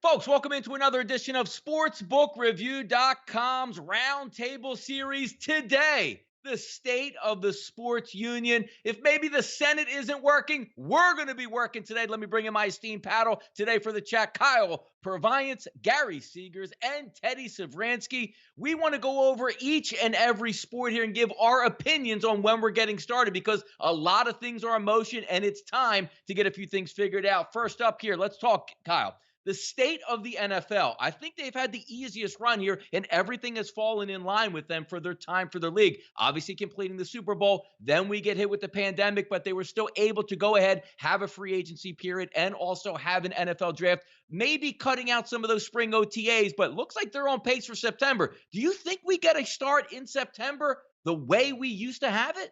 Folks, welcome into another edition of SportsbookReview.com's Roundtable Series. Today, the state of the sports union. If maybe the Senate isn't working, we're going to be working today. Let me bring in my esteemed paddle today for the chat. Kyle Purviance, Gary Segars, and Teddy Savransky. We want to go over each and every sport here and give our opinions on when we're getting started because a lot of things are in motion and it's time to get a few things figured out. First up here, let's talk, Kyle. The state of the NFL. I think they've had the easiest run here, and everything has fallen in line with them for their time for their league. Obviously, completing the Super Bowl. Then we get hit with the pandemic, but they were still able to go ahead, have a free agency period, and also have an NFL draft. Maybe cutting out some of those spring OTAs, but looks like they're on pace for September. Do you think we get a start in September the way we used to have it?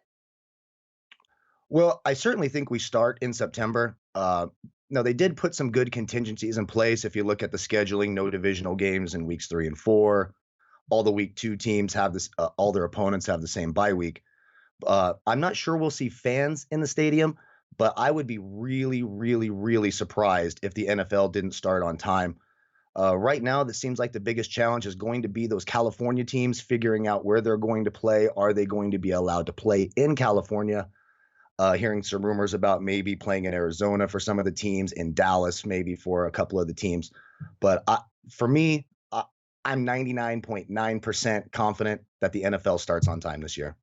Well, I certainly think we start in September. No, they did put some good contingencies in place. If you look at the scheduling, no divisional games in weeks 3 and 4. All the week 2 teams have this. All their opponents have the same bye week. I'm not sure we'll see fans in the stadium, but I would be really, really, really surprised if the NFL didn't start on time. Right now, this seems like the biggest challenge is going to be those California teams figuring out where they're going to play. Are they going to be allowed to play in California? Hearing some rumors about maybe playing in Arizona for some of the teams, in Dallas maybe for a couple of the teams. But for me, I'm 99.9% confident that the NFL starts on time this year.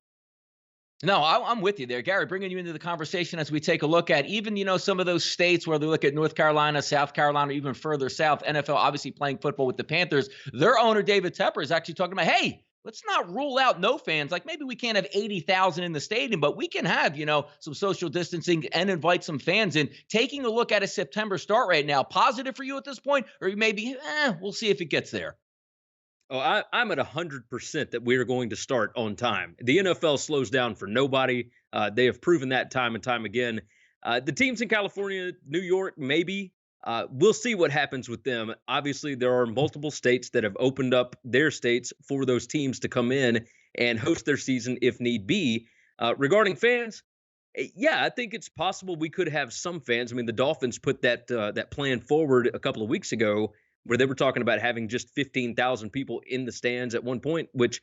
No, I'm with you there, Gary, bringing you into the conversation as we take a look at even, some of those states where they look at North Carolina, South Carolina, even further south, NFL obviously playing football with the Panthers. Their owner, David Tepper, is actually talking about, hey, let's not rule out no fans. Like maybe we can't have 80,000 in the stadium, but we can have, some social distancing and invite some fans in. Taking a look at a September start right now, positive for you at this point, or maybe, we'll see if it gets there. Oh, I'm at 100% that we are going to start on time. The NFL slows down for nobody. They have proven that time and time again. The teams in California, New York, maybe. We'll see what happens with them. Obviously, there are multiple states that have opened up their states for those teams to come in and host their season if need be. Regarding fans, yeah, I think it's possible we could have some fans. I mean, the Dolphins put that plan forward a couple of weeks ago where they were talking about having just 15,000 people in the stands at one point, which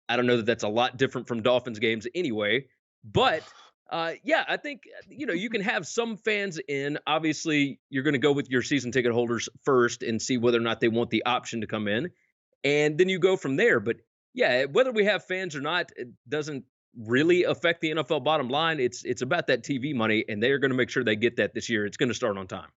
I don't know that that's a lot different from Dolphins games anyway. But yeah, I think, you can have some fans in. Obviously, you're going to go with your season ticket holders first and see whether or not they want the option to come in. And then you go from there. But yeah, whether we have fans or not, it doesn't really affect the NFL bottom line. It's about that TV money, and they're going to make sure they get that this year. It's going to start on time.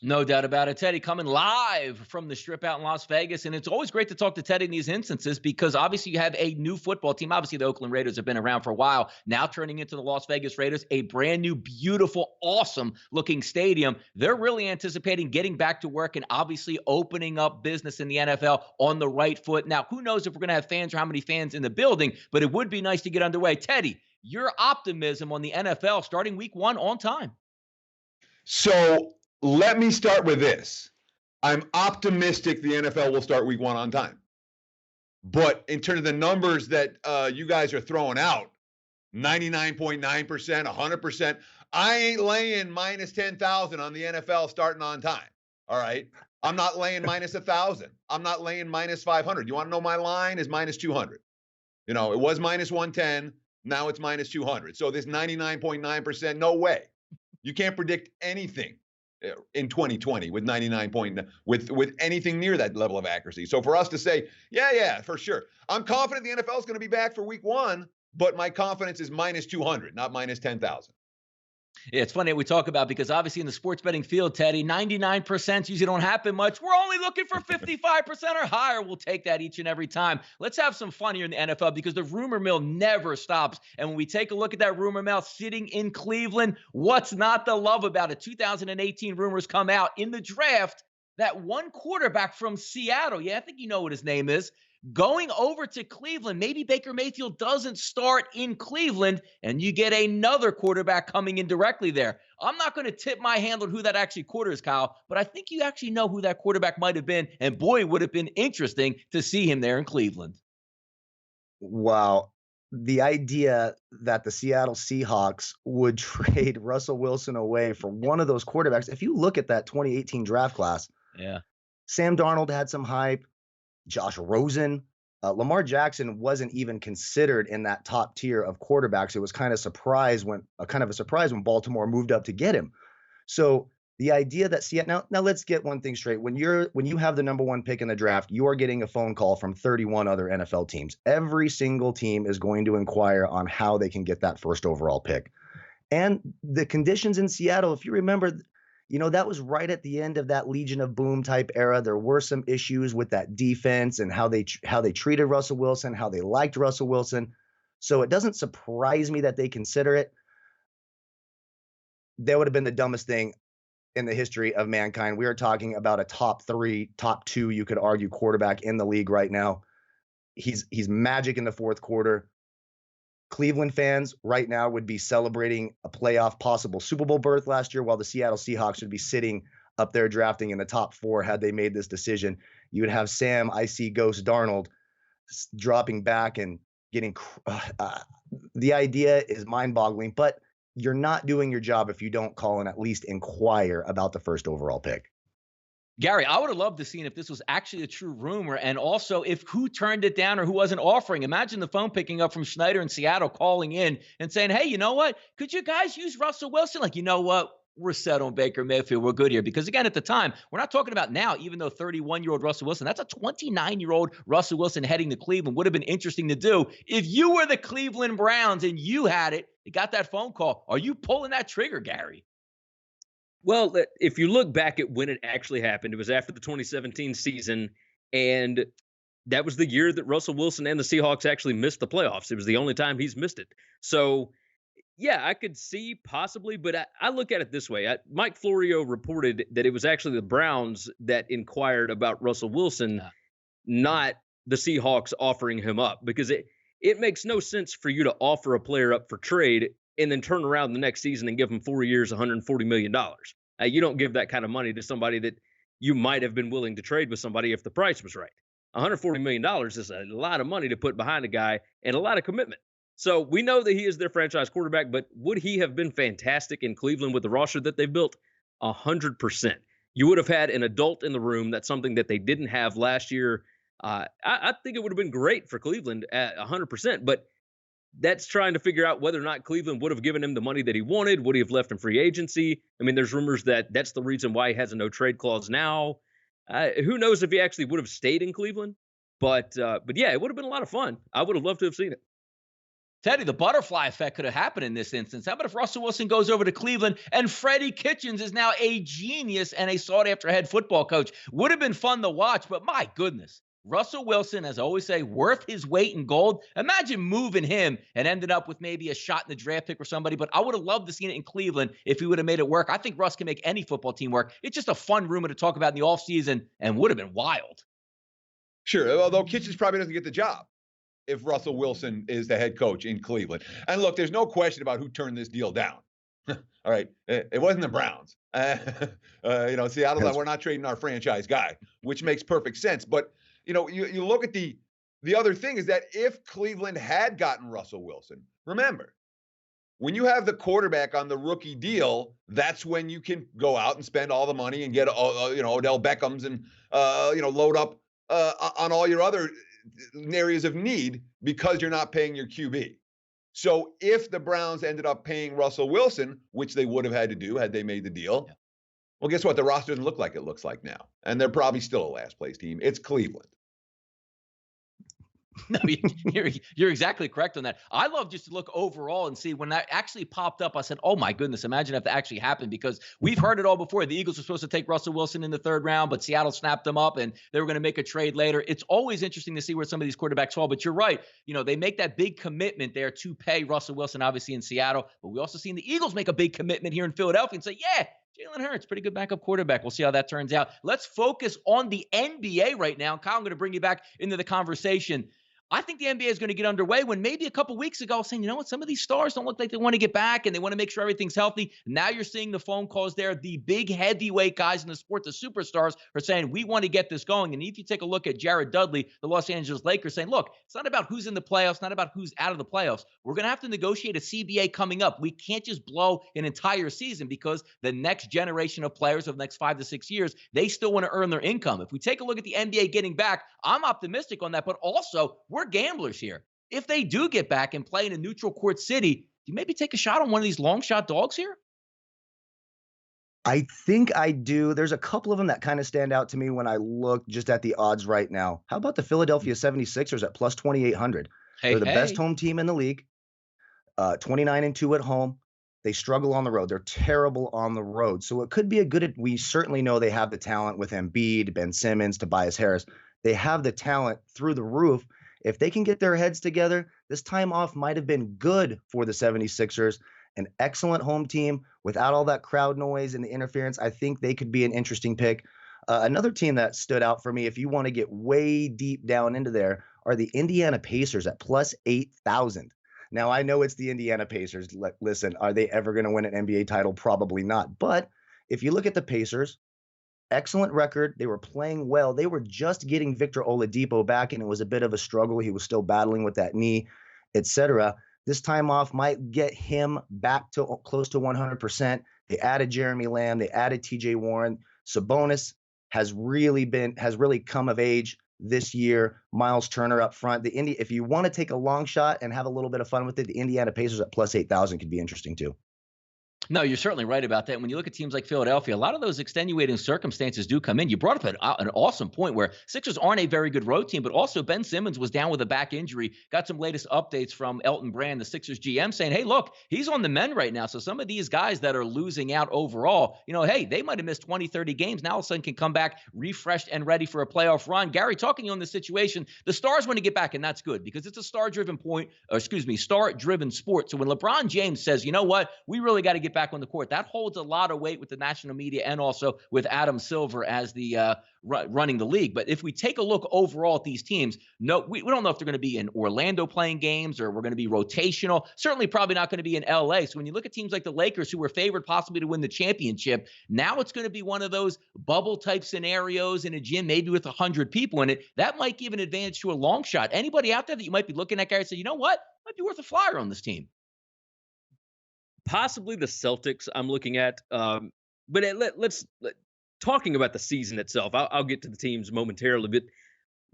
No doubt about it. Teddy coming live from the Strip out in Las Vegas. And it's always great to talk to Teddy in these instances because obviously you have a new football team. Obviously, the Oakland Raiders have been around for a while, now turning into the Las Vegas Raiders, a brand new, beautiful, awesome looking stadium. They're really anticipating getting back to work and obviously opening up business in the NFL on the right foot. Now, who knows if we're going to have fans or how many fans in the building, but it would be nice to get underway. Teddy, your optimism on the NFL starting week 1 on time. So let me start with this. I'm optimistic the NFL will start week 1 on time. But in terms of the numbers that you guys are throwing out, 99.9%, 100%, I ain't laying minus 10,000 on the NFL starting on time. All right? I'm not laying minus 1,000. I'm not laying minus 500. You want to know my line is minus 200. It was minus 110. Now it's minus 200. So this 99.9%, no way. You can't predict anything in 2020 with 99 with anything near that level of accuracy. So for us to say, yeah, for sure. I'm confident the NFL is going to be back for week 1, but my confidence is minus 200, not minus 10,000. Yeah, it's funny we talk about because obviously in the sports betting field, Teddy, 99% usually don't happen much. We're only looking for 55% or higher. We'll take that each and every time. Let's have some fun here in the NFL because the rumor mill never stops. And when we take a look at that rumor mill sitting in Cleveland, what's not to love about it? 2018 rumors come out in the draft that one quarterback from Seattle, I think you know what his name is, going over to Cleveland. Maybe Baker Mayfield doesn't start in Cleveland and you get another quarterback coming in directly there. I'm not going to tip my hand on who that actually quarter is, Kyle, but I think you actually know who that quarterback might have been. And boy, would it have been interesting to see him there in Cleveland. Wow. the idea that the Seattle Seahawks would trade Russell Wilson away for one of those quarterbacks. If you look at that 2018 draft class, Yeah. Sam Darnold had some hype, Josh Rosen, Lamar Jackson wasn't even considered in that top tier of quarterbacks. It was kind of a surprise when Baltimore moved up to get him. So the idea that Seattle now let's get one thing straight. When you have the number 1 pick in the draft, you are getting a phone call from 31 other NFL teams. Every single team is going to inquire on how they can get that first overall pick. And the conditions in Seattle, if you remember, that was right at the end of that Legion of Boom type era. There were some issues with that defense and how they treated Russell Wilson, how they liked Russell Wilson. So it doesn't surprise me that they consider it. That would have been the dumbest thing in the history of mankind. We are talking about a top 3, top 2, you could argue, quarterback in the league right now. He's magic in the fourth quarter. Cleveland fans right now would be celebrating a playoff possible Super Bowl berth last year, while the Seattle Seahawks would be sitting up there drafting in the top 4 had they made this decision. You would have Sam, I see Ghost Darnold dropping back and getting the idea is mind-boggling, but you're not doing your job if you don't call and at least inquire about the first overall pick. Gary, I would have loved to see if this was actually a true rumor, and also if who turned it down or who wasn't offering. Imagine the phone picking up from Schneider in Seattle, calling in and saying, hey, you know what? Could you guys use Russell Wilson? Like, you know what? We're set on Baker Mayfield. We're good here. Because, again, at the time, we're not talking about now, even though 31-year-old Russell Wilson, that's a 29-year-old Russell Wilson heading to Cleveland. Would have been interesting to do. If you were the Cleveland Browns and you had it, you got that phone call, are you pulling that trigger, Gary? Well, if you look back at when it actually happened, it was after the 2017 season, and that was the year that Russell Wilson and the Seahawks actually missed the playoffs. It was the only time he's missed it. So, yeah, I could see possibly, but I look at it this way. Mike Florio reported that it was actually the Browns that inquired about Russell Wilson, not the Seahawks offering him up, because it makes no sense for you to offer a player up for trade and then turn around the next season and give him 4 years, $140 million. You don't give that kind of money to somebody that you might have been willing to trade with somebody if the price was right. $140 million is a lot of money to put behind a guy and a lot of commitment. So we know that he is their franchise quarterback, but would he have been fantastic in Cleveland with the roster that they've built? 100%. You would have had an adult in the room. That's something that they didn't have last year. I think it would have been great for Cleveland at 100%, but that's trying to figure out whether or not Cleveland would have given him the money that he wanted. Would he have left in free agency? I mean, there's rumors that that's the reason why he has a no-trade clause now. Who knows if he actually would have stayed in Cleveland? But yeah, it would have been a lot of fun. I would have loved to have seen it. Teddy, the butterfly effect could have happened in this instance. How about if Russell Wilson goes over to Cleveland and Freddie Kitchens is now a genius and a sought-after head football coach? Would have been fun to watch, but my goodness. Russell Wilson, as I always say, worth his weight in gold. Imagine moving him and ended up with maybe a shot in the draft pick or somebody, but I would have loved to see it in Cleveland if he would have made it work. I think Russ can make any football team work. It's just a fun rumor to talk about in the offseason and would have been wild. Sure, although Kitchens probably doesn't get the job if Russell Wilson is the head coach in Cleveland. And look, there's no question about who turned this deal down. All right, it wasn't the Browns. Seattle's like, we're not trading our franchise guy, which makes perfect sense. But you look at the other thing is that if Cleveland had gotten Russell Wilson, remember, when you have the quarterback on the rookie deal, that's when you can go out and spend all the money and get Odell Beckhams and load up on all your other areas of need because you're not paying your QB. So if the Browns ended up paying Russell Wilson, which they would have had to do had they made the deal, well, guess what? The roster doesn't look like it looks like now. And they're probably still a last place team. It's Cleveland. No, you're exactly correct on that. I love just to look overall and see when that actually popped up. I said, oh, my goodness, imagine if that actually happened, because we've heard it all before. The Eagles were supposed to take Russell Wilson in the third round, but Seattle snapped them up and they were going to make a trade later. It's always interesting to see where some of these quarterbacks fall. But you're right. They make that big commitment there to pay Russell Wilson, obviously, in Seattle. But we also seen the Eagles make a big commitment here in Philadelphia and say, yeah, Jalen Hurts, pretty good backup quarterback. We'll see how that turns out. Let's focus on the NBA right now. Kyle, I'm going to bring you back into the conversation. I think the NBA is going to get underway when maybe a couple weeks ago I was saying, you know what, some of these stars don't look like they want to get back and they want to make sure everything's healthy. Now you're seeing the phone calls there. The big heavyweight guys in the sport, the superstars, are saying, we want to get this going. And if you take a look at Jared Dudley, the Los Angeles Lakers, saying, look, it's not about who's in the playoffs, not about who's out of the playoffs. We're going to have to negotiate a CBA coming up. We can't just blow an entire season because the next generation of players of the next 5 to 6 years, they still want to earn their income. If we take a look at the NBA getting back, I'm optimistic on that, but also we're gamblers here. If they do get back and play in a neutral court city, do you maybe take a shot on one of these long shot dogs here? I think I do. There's a couple of them that kind of stand out to me when I look just at the odds right now. How about the Philadelphia 76ers at plus 2,800? They're the best home team in the league, 29-2 at home. They struggle on the road. They're terrible on the road. So it could be a good – we certainly know they have the talent with Embiid, Ben Simmons, Tobias Harris. They have the talent through the roof. If they can get their heads together, this time off might have been good for the 76ers. An excellent home team without all that crowd noise and the interference. I think they could be an interesting pick. Another team that stood out for me, if you want to get way deep down into there, are the Indiana Pacers at plus 8,000. Now, I know it's the Indiana Pacers. Listen, are they ever going to win an NBA title? Probably not. But if you look at the Pacers, excellent record. They were playing well. They were just getting Victor Oladipo back, and it was a bit of a struggle. He was still battling with that knee, etc. This time off might get him back to close to 100%. They added Jeremy Lamb. They added TJ Warren. Sabonis has really come of age this year. Miles Turner up front. If you want to take a long shot and have a little bit of fun with it, the Indiana Pacers at plus 8,000 could be interesting too. No, you're certainly right about that. When you look at teams like Philadelphia, a lot of those extenuating circumstances do come in. You brought up an awesome point where Sixers aren't a very good road team, but also Ben Simmons was down with a back injury. Got some latest updates from Elton Brand, the Sixers GM, saying, hey, look, he's on the mend right now. So some of these guys that are losing out overall, hey, they might have missed 20, 30 games. Now all of a sudden can come back refreshed and ready for a playoff run. Gary, talking on this situation, the Stars want to get back, and that's good because it's a star-driven sport. So when LeBron James says, you know what, we really got to get back on the court, that holds a lot of weight with the national media and also with Adam Silver as the running the league. But if we take a look overall at these teams, no, we don't know if they're going to be in Orlando playing games or we're going to be rotational. Certainly probably not going to be in LA. So when you look at teams like the Lakers, who were favored possibly to win the championship, now it's going to be one of those bubble type scenarios in a gym, maybe with 100 people in it. That might give an advantage to a long shot. Anybody out there that you might be looking at, Gary, say, you know what, might be worth a flyer on this team? Possibly the Celtics I'm looking at. But let's talking about the season itself. I'll get to the teams momentarily, but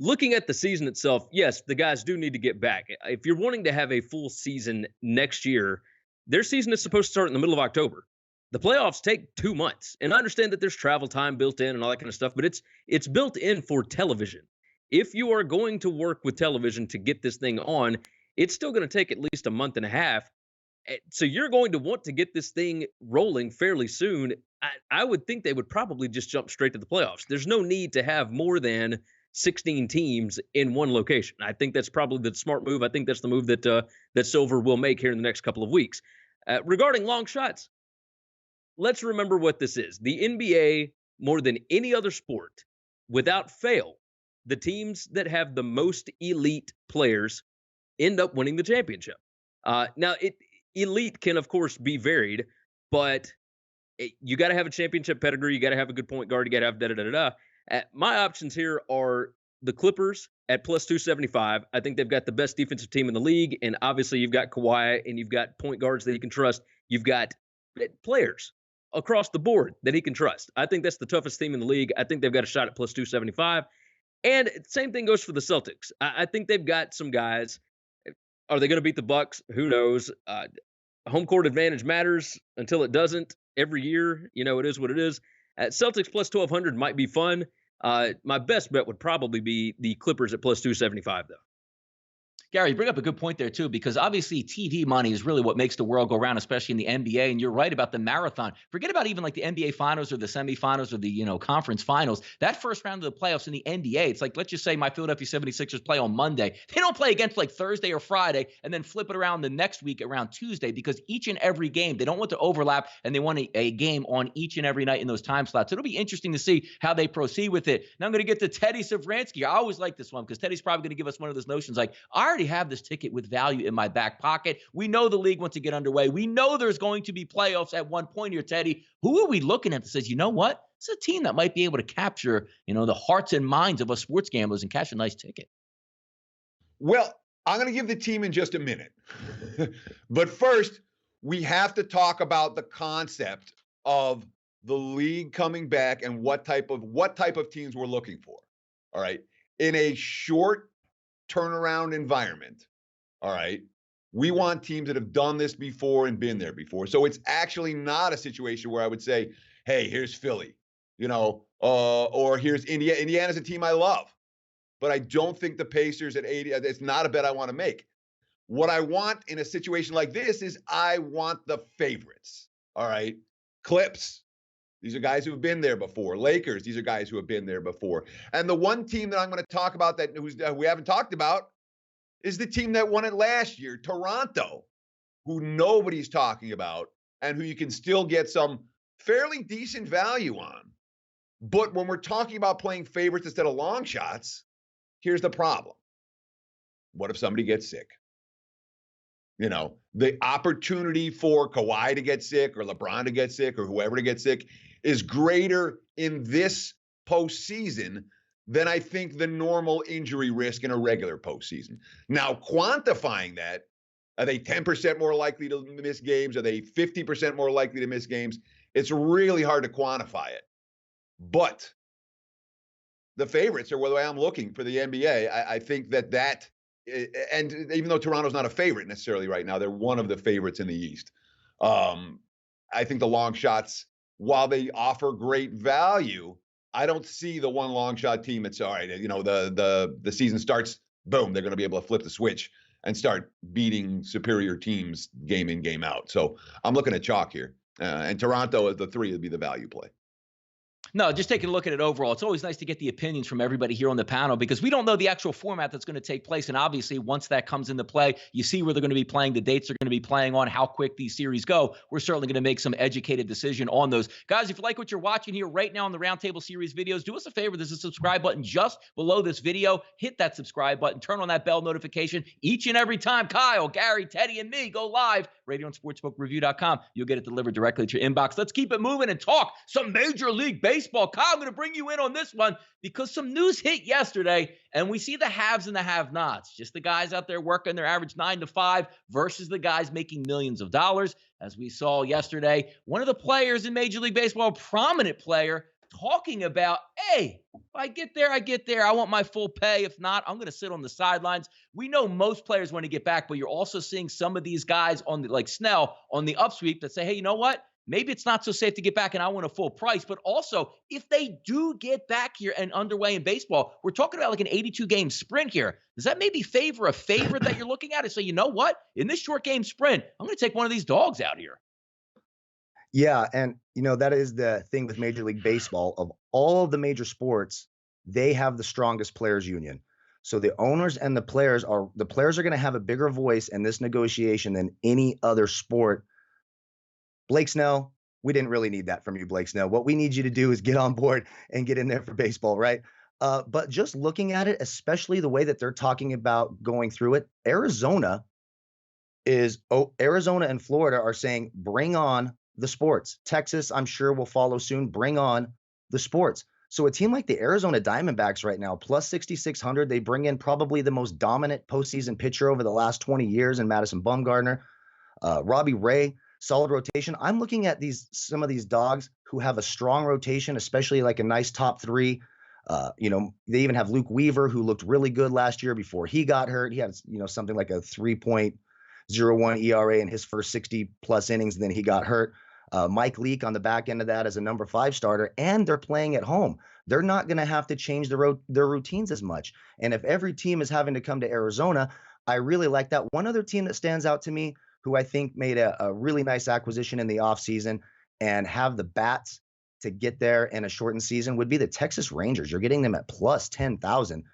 looking at the season itself, yes, the guys do need to get back. If you're wanting to have a full season next year, their season is supposed to start in the middle of October. The playoffs take 2 months, and I understand that there's travel time built in and all that kind of stuff, but it's built in for television. If you are going to work with television to get this thing on, it's still going to take at least a month and a half. So you're going to want to get this thing rolling fairly soon. I would think they would probably just jump straight to the playoffs. There's no need to have more than 16 teams in one location. I think that's probably the smart move. I think that's the move that Silver will make here in the next couple of weeks. Regarding long shots, let's remember what this is. The NBA, more than any other sport, without fail, the teams that have the most elite players end up winning the championship. Now, elite can, of course, be varied, but you got to have a championship pedigree. You got to have a good point guard. You got to have da-da-da-da-da. My options here are the Clippers at plus 275. I think they've got the best defensive team in the league, and obviously you've got Kawhi, and you've got point guards that you can trust. You've got players across the board that he can trust. I think that's the toughest team in the league. I think they've got a shot at plus 275. And same thing goes for the Celtics. I think they've got some guys. Are they going to beat the Bucks? Who knows? Home court advantage matters until it doesn't. Every year, it is what it is. Celtics plus 1,200 might be fun. My best bet would probably be the Clippers at plus 275, though. Gary, you bring up a good point there, too, because obviously TV money is really what makes the world go round, especially in the NBA. And you're right about the marathon. Forget about even like the NBA finals or the semifinals or the, conference finals. That first round of the playoffs in the NBA, it's like, let's just say my Philadelphia 76ers play on Monday. They don't play against like Thursday or Friday and then flip it around the next week around Tuesday, because each and every game, they don't want to overlap, and they want a game on each and every night in those time slots. So it'll be interesting to see how they proceed with it. Now I'm going to get to Teddy Savransky. I always like this one because Teddy's probably going to give us one of those notions like, I already have this ticket with value in my back pocket. We know the league wants to get underway. We know there's going to be playoffs at one point here, Teddy. Who are we looking at that says, you know what? It's a team that might be able to capture, the hearts and minds of us sports gamblers and cash a nice ticket. Well, I'm going to give the team in just a minute. But first, we have to talk about the concept of the league coming back and what type of teams we're looking for. All right. In a short turnaround environment, all right, we want teams that have done this before and been there before. So it's actually not a situation where I would say, hey, here's Philly, or here's Indiana. Indiana's a team I love, but I don't think the Pacers at 80, it's not a bet I want to make. What I want in a situation like this is I want the favorites, all right? Clips, these are guys who have been there before. Lakers, these are guys who have been there before. And the one team that I'm going to talk about that we haven't talked about is the team that won it last year, Toronto, who nobody's talking about and who you can still get some fairly decent value on. But when we're talking about playing favorites instead of long shots, here's the problem. What if somebody gets sick? The opportunity for Kawhi to get sick or LeBron to get sick or whoever to get sick is greater in this postseason than I think the normal injury risk in a regular postseason. Now, quantifying that, are they 10% more likely to miss games? Are they 50% more likely to miss games? It's really hard to quantify it. But the favorites are the way I'm looking for the NBA. I think that, and even though Toronto's not a favorite necessarily right now, they're one of the favorites in the East. I think the long shots, while they offer great value, I don't see the one long shot team. It's all right. The season starts, boom, they're going to be able to flip the switch and start beating superior teams game in, game out. So I'm looking at chalk here. And Toronto as the 3 would be the value play. No, just taking a look at it overall. It's always nice to get the opinions from everybody here on the panel because we don't know the actual format that's going to take place. And obviously, once that comes into play, you see where they're going to be playing, the dates they're going to be playing on, how quick these series go. We're certainly going to make some educated decision on those. Guys, if you like what you're watching here right now on the Roundtable Series videos, do us a favor. There's a subscribe button just below this video. Hit that subscribe button. Turn on that bell notification. Each and every time Kyle, Gary, Teddy, and me go live, radio and sportsbookreview.com, you'll get it delivered directly to your inbox. Let's keep it moving and talk some Major League Baseball. Kyle, I'm going to bring you in on this one because some news hit yesterday, and we see the haves and the have-nots. Just the guys out there working their average 9 to 5 versus the guys making millions of dollars. As we saw yesterday, one of the players in Major League Baseball, a prominent player, talking about, hey, if I get there, I get there. I want my full pay. If not, I'm going to sit on the sidelines. We know most players want to get back, but you're also seeing some of these guys on like Snell on the upsweep that say, hey, you know what? Maybe it's not so safe to get back and I want a full price. But also, if they do get back here and underway in baseball, we're talking about like an 82-game sprint here. Does that maybe favor a favorite that you're looking at and say, you know what? In this short game sprint, I'm going to take one of these dogs out here. Yeah, and that is the thing with Major League Baseball. Of all of the major sports, they have the strongest players union. So the owners and the players are going to have a bigger voice in this negotiation than any other sport. Blake Snell, we didn't really need that from you, Blake Snell. What we need you to do is get on board and get in there for baseball, right? But just looking at it, especially the way that they're talking about going through it, Arizona and Florida are saying, bring on the sports. Texas, I'm sure, will follow soon. Bring on the sports. So a team like the Arizona Diamondbacks right now, plus 6,600, they bring in probably the most dominant postseason pitcher over the last 20 years in Madison Bumgarner. Robbie Ray, solid rotation. I'm looking at some of these dogs who have a strong rotation, especially like a nice top 3. They even have Luke Weaver, who looked really good last year before he got hurt. He had, something like a 3.01 ERA in his first 60 plus innings, and then he got hurt. Mike Leake on the back end of that as a number 5 starter, and they're playing at home. They're not going to have to change their routines as much. And if every team is having to come to Arizona, I really like that. One other team that stands out to me, who I think made a really nice acquisition in the offseason and have the bats to get there in a shortened season, would be the Texas Rangers. You're getting them at plus 10,000.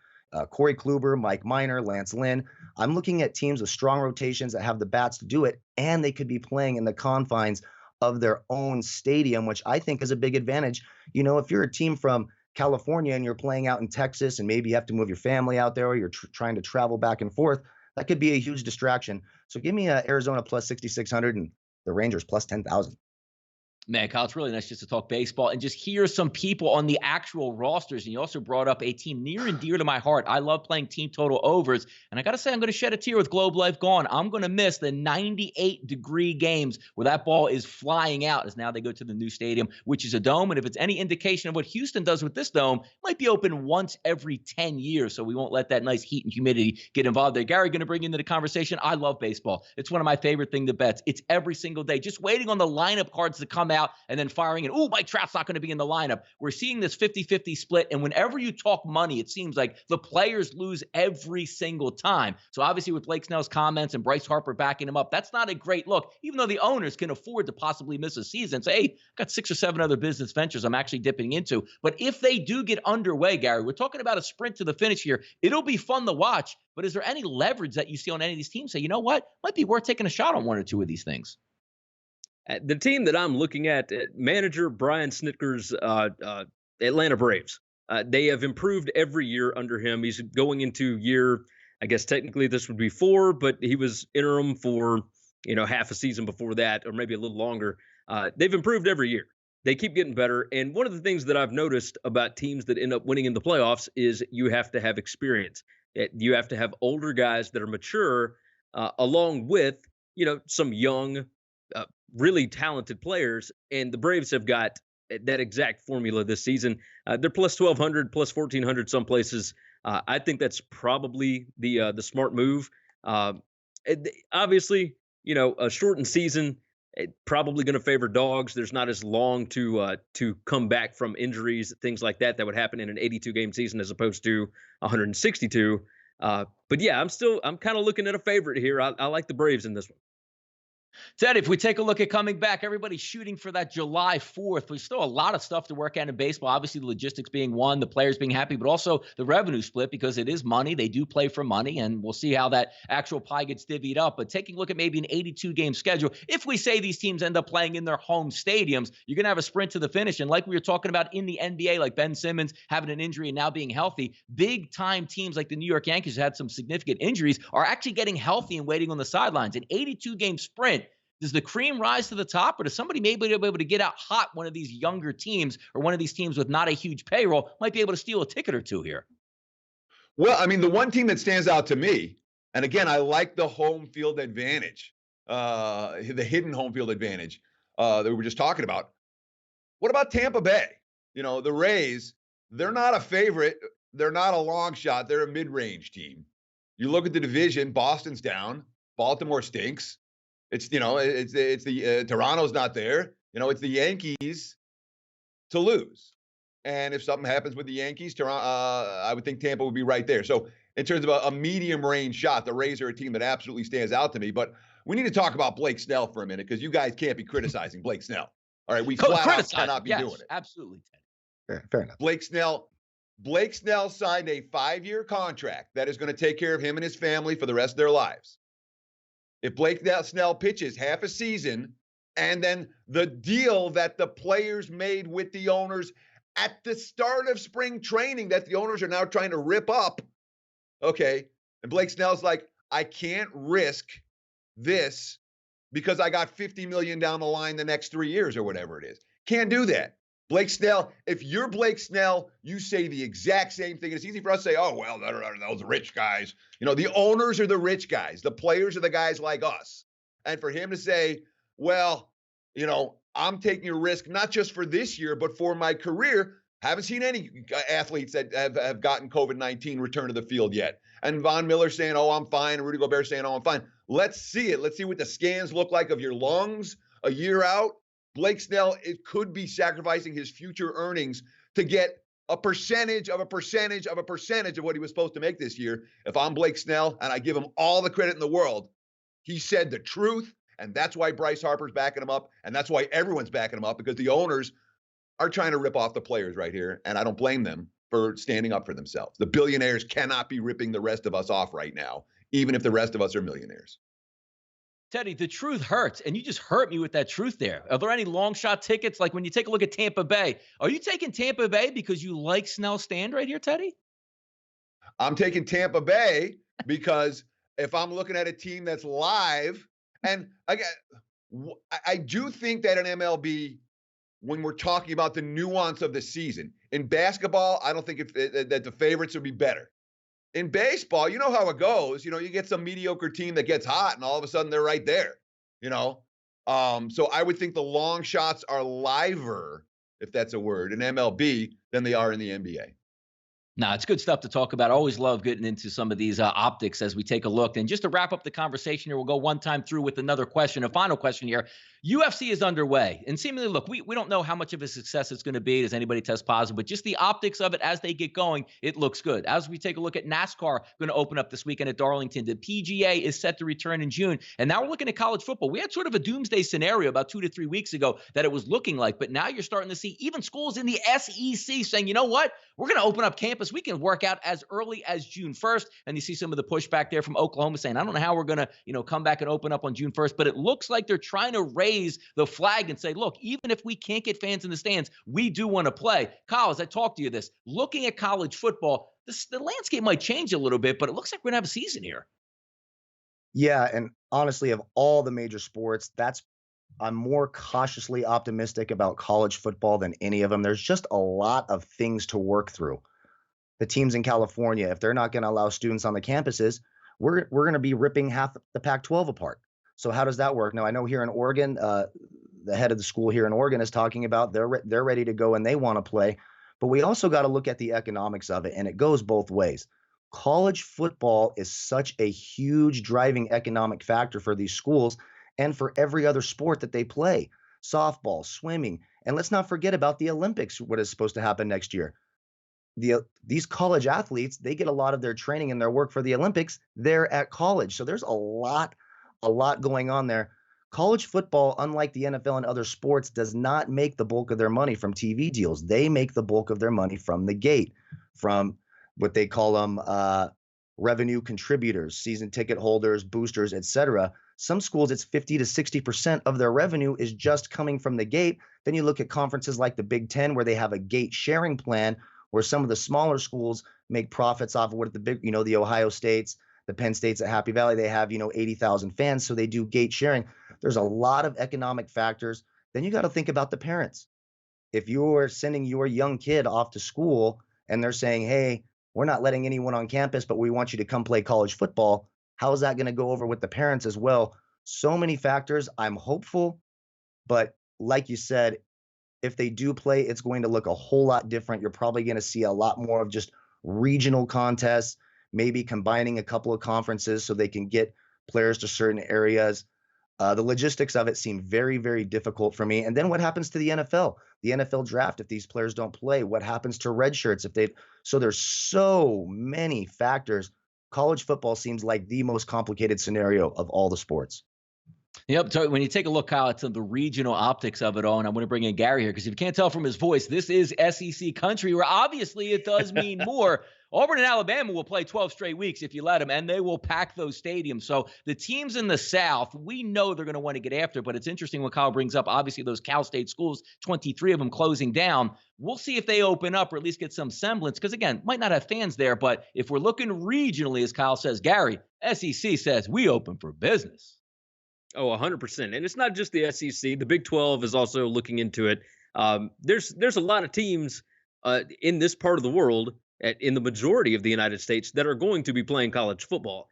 Corey Kluber, Mike Minor, Lance Lynn. I'm looking at teams with strong rotations that have the bats to do it, and they could be playing in the confines of their own stadium, which I think is a big advantage. You know, if you're a team from California and you're playing out in Texas and maybe you have to move your family out there, or you're trying to travel back and forth, that could be a huge distraction. So give me Arizona plus 6,600 and the Rangers plus 10,000. Man, Kyle, it's really nice just to talk baseball and just hear some people on the actual rosters. And you also brought up a team near and dear to my heart. I love playing team total overs. And I got to say, I'm going to shed a tear with Globe Life gone. I'm going to miss the 98-degree games where that ball is flying out as now they go to the new stadium, which is a dome. And if it's any indication of what Houston does with this dome, it might be open once every 10 years. So we won't let that nice heat and humidity get involved there. Gary, going to bring you into the conversation. I love baseball. It's one of my favorite things to bet. It's every single day. Just waiting on the lineup cards to come out and then firing it. Oh, Mike Trout's not going to be in the lineup. We're seeing this 50-50 split. And whenever you talk money, it seems like the players lose every single time. So obviously with Blake Snell's comments and Bryce Harper backing him up, that's not a great look, even though the owners can afford to possibly miss a season. Say, hey, I've got 6 or 7 other business ventures I'm actually dipping into. But if they do get underway, Gary, we're talking about a sprint to the finish here. It'll be fun to watch. But is there any leverage that you see on any of these teams? Say, you know what? Might be worth taking a shot on one or two of these things. The team that I'm looking at, manager Brian Snitker's Atlanta Braves. They have improved every year under him. He's going into year, I guess technically this would be 4, but he was interim for, half a season before that, or maybe a little longer. They've improved every year. They keep getting better. And one of the things that I've noticed about teams that end up winning in the playoffs is you have to have experience. You have to have older guys that are mature, along with, some young, really talented players, and the Braves have got that exact formula this season. They're plus 1,200, plus 1,400 some places. I think that's probably the smart move. Obviously, a shortened season probably going to favor dogs. There's not as long to come back from injuries, things like that would happen in an 82-game season as opposed to 162. But yeah, I'm kind of looking at a favorite here. I like the Braves in this one. Ted, if we take a look at coming back, everybody's shooting for that July 4th. There's still a lot of stuff to work out in baseball. Obviously, the logistics being one, the players being happy, but also the revenue split because it is money. They do play for money, and we'll see how that actual pie gets divvied up. But taking a look at maybe an 82-game schedule, if we say these teams end up playing in their home stadiums, you're going to have a sprint to the finish. And like we were talking about in the NBA, like Ben Simmons having an injury and now being healthy, big-time teams like the New York Yankees who had some significant injuries are actually getting healthy and waiting on the sidelines. An 82-game sprint. Does the cream rise to the top, or does somebody maybe be able to get out hot one of these younger teams or one of these teams with not a huge payroll might be able to steal a ticket or two here? Well, I mean, the one team that stands out to me, and again, I like the home field advantage, the hidden home field advantage that we were just talking about. What about Tampa Bay? The Rays, they're not a favorite. They're not a long shot. They're a mid-range team. You look at the division, Boston's down. Baltimore stinks. It's the Toronto's not there. It's the Yankees to lose. And if something happens with the Yankees, Toronto, I would think Tampa would be right there. So in terms of a medium range shot, the Rays are a team that absolutely stands out to me. But we need to talk about Blake Snell for a minute because you guys can't be criticizing Blake Snell. All right, we flat out cannot be doing it. Absolutely. Fair enough. Blake Snell signed a 5-year contract that is going to take care of him and his family for the rest of their lives. If Blake Snell pitches half a season and then the deal that the players made with the owners at the start of spring training that the owners are now trying to rip up, okay, and Blake Snell's like, I can't risk this because I got $50 million down the line the next 3 years or whatever it is. Can't do that. Blake Snell, if you're Blake Snell, you say the exact same thing. It's easy for us to say, oh, well, those rich guys. The owners are the rich guys. The players are the guys like us. And for him to say, well, I'm taking a risk, not just for this year, but for my career. Haven't seen any athletes that have gotten COVID-19 return to the field yet. And Von Miller saying, oh, I'm fine. And Rudy Gobert saying, oh, I'm fine. Let's see it. Let's see what the scans look like of your lungs a year out. Blake Snell, it could be sacrificing his future earnings to get a percentage of what he was supposed to make this year. If I'm Blake Snell and I give him all the credit in the world, he said the truth. And that's why Bryce Harper's backing him up. And that's why everyone's backing him up, because the owners are trying to rip off the players right here. And I don't blame them for standing up for themselves. The billionaires cannot be ripping the rest of us off right now, even if the rest of us are millionaires. Teddy, the truth hurts, and you just hurt me with that truth there. Are there any long shot tickets? Like when you take a look at Tampa Bay, are you taking Tampa Bay because you like Snell's stand right here, Teddy? I'm taking Tampa Bay because if I'm looking at a team that's live, and I do think that in MLB, when we're talking about the nuance of the season, in basketball, I don't think that the favorites would be better. In baseball, you know how it goes. You get some mediocre team that gets hot, and all of a sudden they're right there. So I would think the long shots are liver, if that's a word, in MLB than they are in the NBA. No, it's good stuff to talk about. I always love getting into some of these optics as we take a look. And just to wrap up the conversation here, we'll go one time through with another question, a final question here. UFC is underway. And seemingly, look, we don't know how much of a success it's going to be. Does anybody test positive? But just the optics of it as they get going, it looks good. As we take a look at NASCAR, going to open up this weekend at Darlington. The PGA is set to return in June. And now we're looking at college football. We had sort of a doomsday scenario about 2 to 3 weeks ago that it was looking like. But now you're starting to see even schools in the SEC saying, you know what? We're going to open up campus. We can work out as early as June 1st. And you see some of the pushback there from Oklahoma saying, I don't know how we're going to, come back and open up on June 1st. But it looks like they're trying to raise the flag and say, look, even if we can't get fans in the stands, we do want to play. Kyle, as I talk to you this, looking at college football, the landscape might change a little bit, but it looks like we're going to have a season here. Yeah, and honestly, of all the major sports, I'm more cautiously optimistic about college football than any of them. There's just a lot of things to work through. The teams in California, if they're not going to allow students on the campuses, we're going to be ripping half the Pac-12 apart. So how does that work? Now, I know here in Oregon, the head of the school here in Oregon is talking about they're ready to go and they want to play. But we also got to look at the economics of it, and it goes both ways. College football is such a huge driving economic factor for these schools and for every other sport that they play. Softball, swimming, and let's not forget about the Olympics, what is supposed to happen next year. These college athletes, they get a lot of their training and their work for the Olympics there at college. So there's a lot going on there. College football, unlike the NFL and other sports, does not make the bulk of their money from TV deals. They make the bulk of their money from the gate, from what they call them revenue contributors, season ticket holders, boosters, etc. Some schools, it's 50 to 60% of their revenue is just coming from the gate. Then you look at conferences like the Big Ten, where they have a gate sharing plan, where some of the smaller schools make profits off of what the big, the Ohio States, the Penn States at Happy Valley, they have, 80,000 fans. So they do gate sharing. There's a lot of economic factors. Then you got to think about the parents. If you're sending your young kid off to school and they're saying, hey, we're not letting anyone on campus, but we want you to come play college football, how is that going to go over with the parents as well? So many factors. I'm hopeful, but like you said, if they do play, it's going to look a whole lot different. You're probably going to see a lot more of just regional contests, maybe combining a couple of conferences so they can get players to certain areas. The logistics of it seem very, very difficult for me. And then what happens to the NFL? The NFL draft, if these players don't play, what happens to red shirts so there's so many factors. College football seems like the most complicated scenario of all the sports. Yep. So when you take a look, Kyle, at some of the regional optics of it all, and I'm going to bring in Gary here because if you can't tell from his voice, this is SEC country, where obviously it does mean more. Auburn and Alabama will play 12 straight weeks if you let them, and they will pack those stadiums. So the teams in the South, we know they're going to want to get after, but it's interesting what Kyle brings up. Obviously, those Cal State schools, 23 of them closing down. We'll see if they open up or at least get some semblance because, again, might not have fans there, but if we're looking regionally, as Kyle says, Gary, SEC says we open for business. Oh, 100%. And it's not just the SEC. The Big 12 is also looking into it. There's a lot of teams in this part of the world, in the majority of the United States, that are going to be playing college football.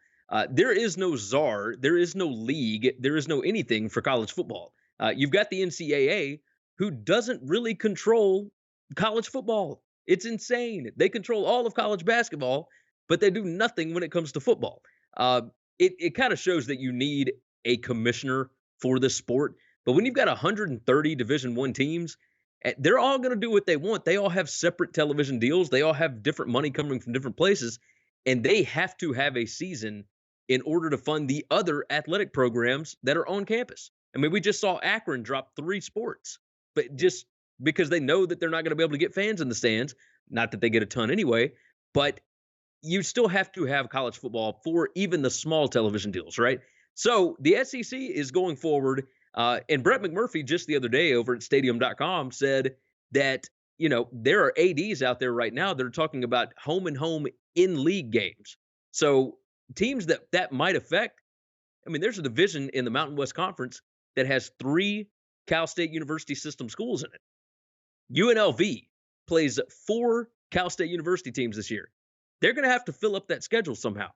There is no czar. There is no league. There is no anything for college football. You've got the NCAA, who doesn't really control college football. It's insane. They control all of college basketball, but they do nothing when it comes to football. It kind of shows that you need a commissioner for this sport. But when you've got 130 Division I teams, They're all going to do what they want. They all have separate television deals. They all have different money coming from different places, and they have to have a season in order to fund the other athletic programs that are on campus. I mean, we just saw Akron drop 3 sports, but just because they know that they're not going to be able to get fans in the stands, not that they get a ton anyway, but you still have to have college football for even the small television deals, right? So the SEC is going forward. And Brett McMurphy just the other day over at stadium.com said that, there are ADs out there right now that are talking about home and home in league games. So teams that might affect, I mean, there's a division in the Mountain West Conference that has 3 Cal State University system schools in it. UNLV plays 4 Cal State University teams this year. They're going to have to fill up that schedule somehow.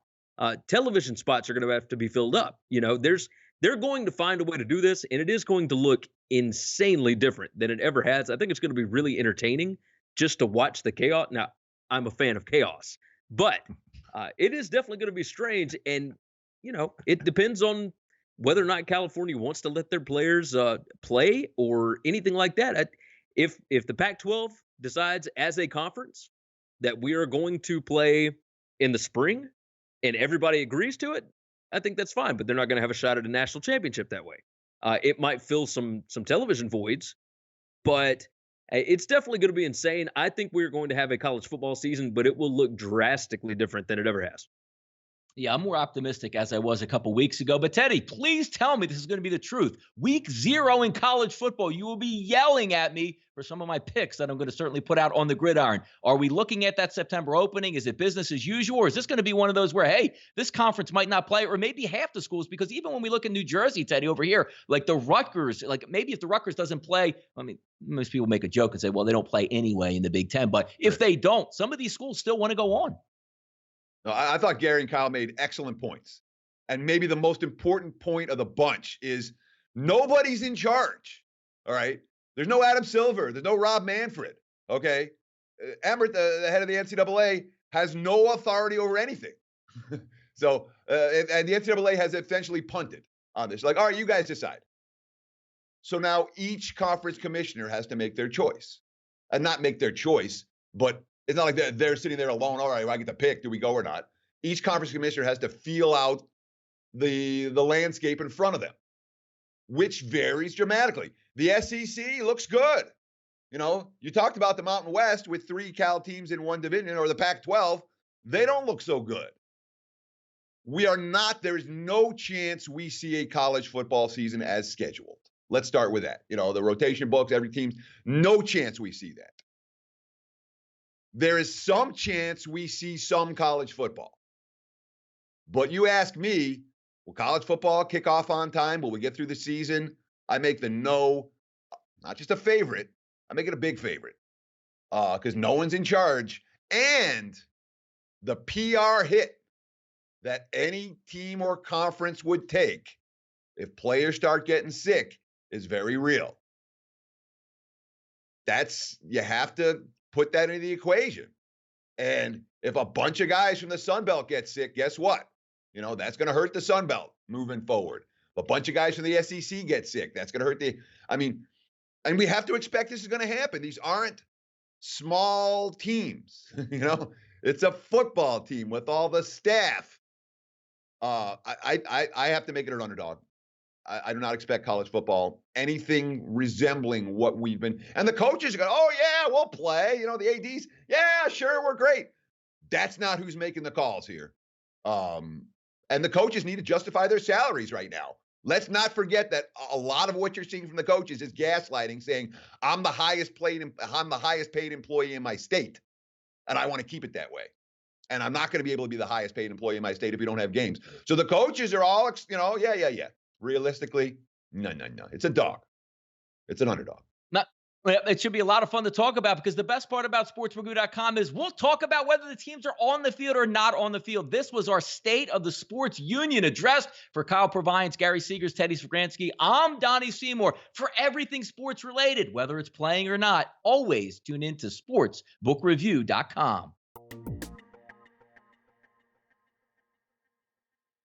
Television spots are going to have to be filled up. They're going to find a way to do this, and it is going to look insanely different than it ever has. I think it's going to be really entertaining just to watch the chaos. Now, I'm a fan of chaos, but it is definitely going to be strange. And, it depends on whether or not California wants to let their players play or anything like that. If the Pac-12 decides as a conference that we are going to play in the spring and everybody agrees to it, I think that's fine, but they're not going to have a shot at a national championship that way. It might fill some television voids, but it's definitely going to be insane. I think we're going to have a college football season, but it will look drastically different than it ever has. Yeah, I'm more optimistic as I was a couple weeks ago. But Teddy, please tell me this is going to be the truth. Week 0 in college football, you will be yelling at me for some of my picks that I'm going to certainly put out on the gridiron. Are we looking at that September opening? Is it business as usual? Or is this going to be one of those where, hey, this conference might not play, or maybe half the schools? Because even when we look at New Jersey, Teddy, over here, like the Rutgers, like maybe if the Rutgers doesn't play, I mean, most people make a joke and say, well, they don't play anyway in the Big Ten. But if they don't, some of these schools still want to go on. No, I thought Gary and Kyle made excellent points. And maybe the most important point of the bunch is nobody's in charge. All right. There's no Adam Silver. There's no Rob Manfred. Okay. Emmert, the head of the NCAA, has no authority over anything. So, and the NCAA has essentially punted on this. Like, all right, you guys decide. So now each conference commissioner has to make their choice. And not make their choice, but it's not like they're sitting there alone. All right, I get to pick. Do we go or not? Each conference commissioner has to feel out the landscape in front of them, which varies dramatically. The SEC looks good. You talked about the Mountain West with 3 Cal teams in one division, or the Pac-12. They don't look so good. There is no chance we see a college football season as scheduled. Let's start with that. The rotation books, every team, no chance we see that. There is some chance we see some college football. But you ask me, will college football kick off on time? Will we get through the season? I make the no, not just a favorite, I make it a big favorite. Because no one's in charge. And the PR hit that any team or conference would take if players start getting sick is very real. You have to put that into the equation. And if a bunch of guys from the Sun Belt get sick, guess what? That's going to hurt the Sun Belt moving forward. If a bunch of guys from the SEC get sick, that's going to hurt and we have to expect this is going to happen. These aren't small teams. It's a football team with all the staff. I have to make it an underdog. I do not expect college football anything resembling what we've been. And the coaches go, oh, yeah, we'll play. The ADs, yeah, sure, we're great. That's not who's making the calls here. And the coaches need to justify their salaries right now. Let's not forget that a lot of what you're seeing from the coaches is gaslighting, saying, I'm the highest paid employee in my state, and I want to keep it that way. And I'm not going to be able to be the highest paid employee in my state if we don't have games. So the coaches are all, yeah. Realistically, no. It's a dog. It's an underdog. It should be a lot of fun to talk about, because the best part about sportsbook.com is we'll talk about whether the teams are on the field or not on the field. This was our State of the Sports Union address. For Kyle Provines, Gary Segars, Teddy Safransky, I'm Donnie Seymour. For everything sports related, whether it's playing or not, always tune in to sportsbookreview.com.